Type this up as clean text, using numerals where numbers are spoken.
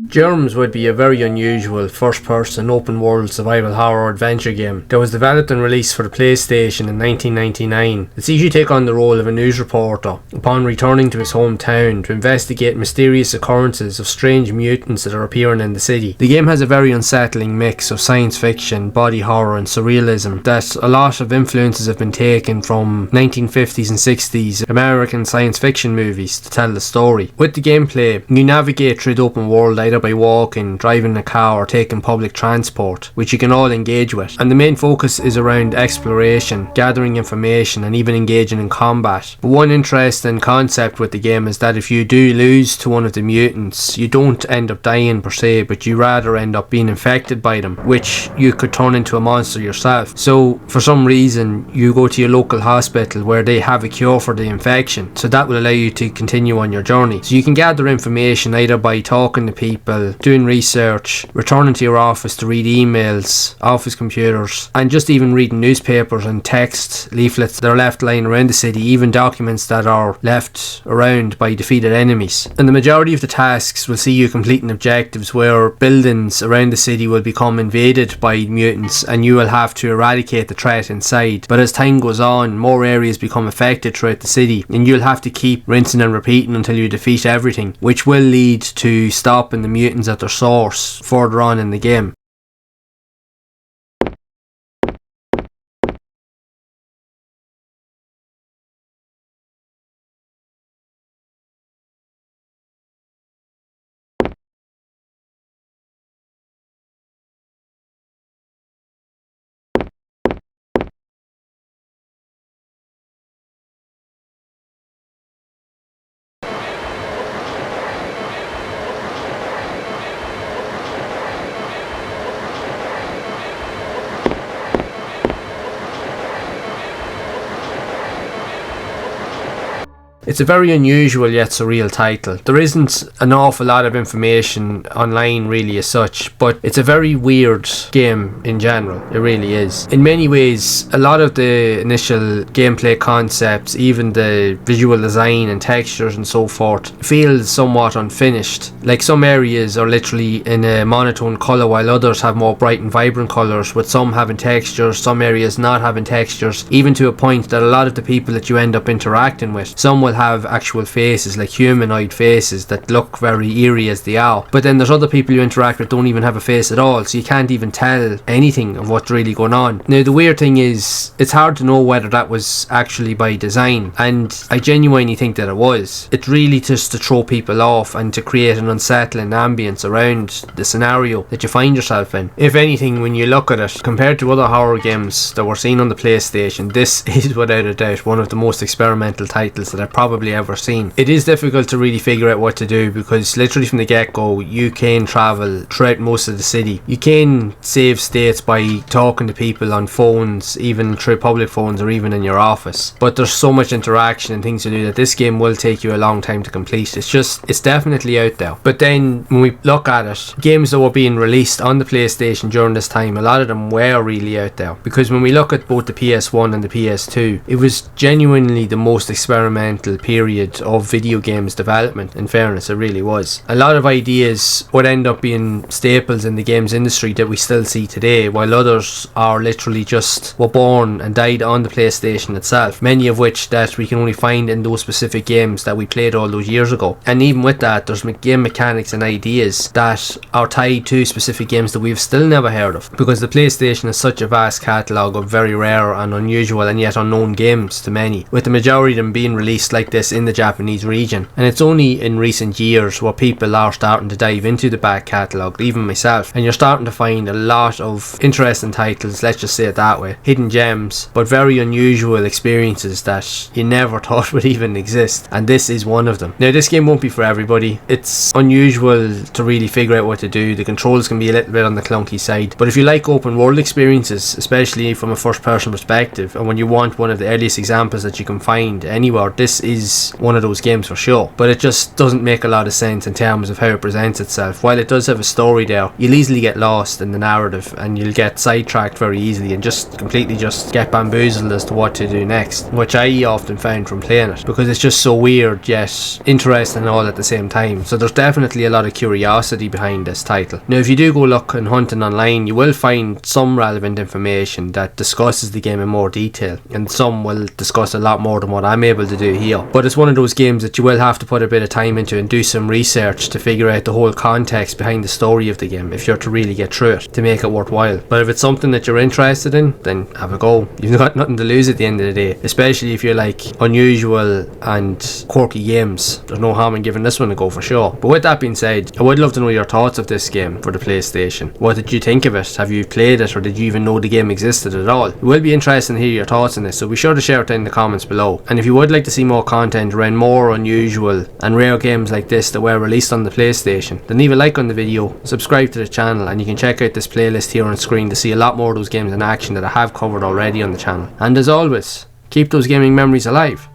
Germs would be a very unusual first-person open-world survival horror adventure game that was developed and released for the PlayStation in 1999. It sees you take on the role of a news reporter upon returning to his hometown to investigate mysterious occurrences of strange mutants that are appearing in the city. The game has a very unsettling mix of science fiction, body horror and surrealism that a lot of influences have been taken from 1950s and 60s American science fiction movies to tell the story. With the gameplay, you navigate through the open world either by walking, driving a car or taking public transport, which you can all engage with. And the main focus is around exploration, gathering information and even engaging in combat. But one interesting concept with the game is that if you do lose to one of the mutants, you don't end up dying per se, but you rather end up being infected by them, which you could turn into a monster yourself. So for some reason you go to your local hospital where they have a cure for the infection, so that will allow you to continue on your journey. So you can gather information either by talking to people, doing research, returning to your office to read emails, office computers, and just even reading newspapers and text leaflets that are left lying around the city, even documents that are left around by defeated enemies. And the majority of the tasks will see you completing objectives where buildings around the city will become invaded by mutants and you will have to eradicate the threat inside. But as time goes on, more areas become affected throughout the city and you'll have to keep rinsing and repeating until you defeat everything, which will lead to stopping the mutants at their source further on in the game. It's a very unusual yet surreal title. There isn't an awful lot of information online really as such, but it's a very weird game in general. It really is. In many ways, a lot of the initial gameplay concepts, even the visual design and textures and so forth, feels somewhat unfinished. Like some areas are literally in a monotone colour while others have more bright and vibrant colours, with some having textures, some areas not having textures, even to a point that a lot of the people that you end up interacting with, some will have actual faces, like humanoid faces that look very eerie as they are, but then there's other people you interact with don't even have a face at all, so you can't even tell anything of what's really going on. Now the weird thing is, it's hard to know whether that was actually by design, and I genuinely think that it was. It's really just to throw people off and to create an unsettling ambience around the scenario that you find yourself in. If anything, when you look at it, compared to other horror games that were seen on the PlayStation, this is without a doubt one of the most experimental titles that I've probably ever seen. It is difficult to really figure out what to do because literally from the get-go you can travel throughout most of the city. You can save states by talking to people on phones, even through public phones or even in your office, but there's so much interaction and things to do that this game will take you a long time to complete. It's definitely out there. But then when we look at it, games that were being released on the PlayStation during this time, a lot of them were really out there, because when we look at both the PS1 and the PS2, it was genuinely the most experimental period of video games development. In fairness, it really was. A lot of ideas would end up being staples in the games industry that we still see today, while others are literally just were born and died on the PlayStation itself, many of which that we can only find in those specific games that we played all those years ago. And even with that, there's game mechanics and ideas that are tied to specific games that we've still never heard of, because the PlayStation has such a vast catalogue of very rare and unusual and yet unknown games to many, with the majority of them being released like this in the Japanese region. And it's only in recent years where people are starting to dive into the back catalogue, even myself, and you're starting to find a lot of interesting titles, let's just say it that way, hidden gems, but very unusual experiences that you never thought would even exist, and this is one of them. Now this game won't be for everybody. It's unusual to really figure out what to do. The controls can be a little bit on the clunky side, but if you like open world experiences, especially from a first person perspective, and when you want one of the earliest examples that you can find anywhere, this is one of those games for sure, but it just doesn't make a lot of sense in terms of how it presents itself. While it does have a story there, you'll easily get lost in the narrative and you'll get sidetracked very easily and just completely just get bamboozled as to what to do next, which I often found from playing it, because it's just so weird yet interesting and all at the same time. So there's definitely a lot of curiosity behind this title. Now if you do go look and hunting online, you will find some relevant information that discusses the game in more detail, and some will discuss a lot more than what I'm able to do here. But it's one of those games that you will have to put a bit of time into and do some research to figure out the whole context behind the story of the game if you're to really get through it, to make it worthwhile. But if it's something that you're interested in, then have a go. You've got nothing to lose at the end of the day, especially if you like unusual and quirky games. There's no harm in giving this one a go for sure. But with that being said, I would love to know your thoughts of this game for the PlayStation. What did you think of it? Have you played it, or did you even know the game existed at all? It will be interesting to hear your thoughts on this, so be sure to share it in the comments below. And if you would like to see more content around more unusual and rare games like this that were released on the PlayStation, then leave a like on the video, subscribe to the channel, and you can check out this playlist here on screen to see a lot more of those games in action that I have covered already on the channel. And as always, keep those gaming memories alive.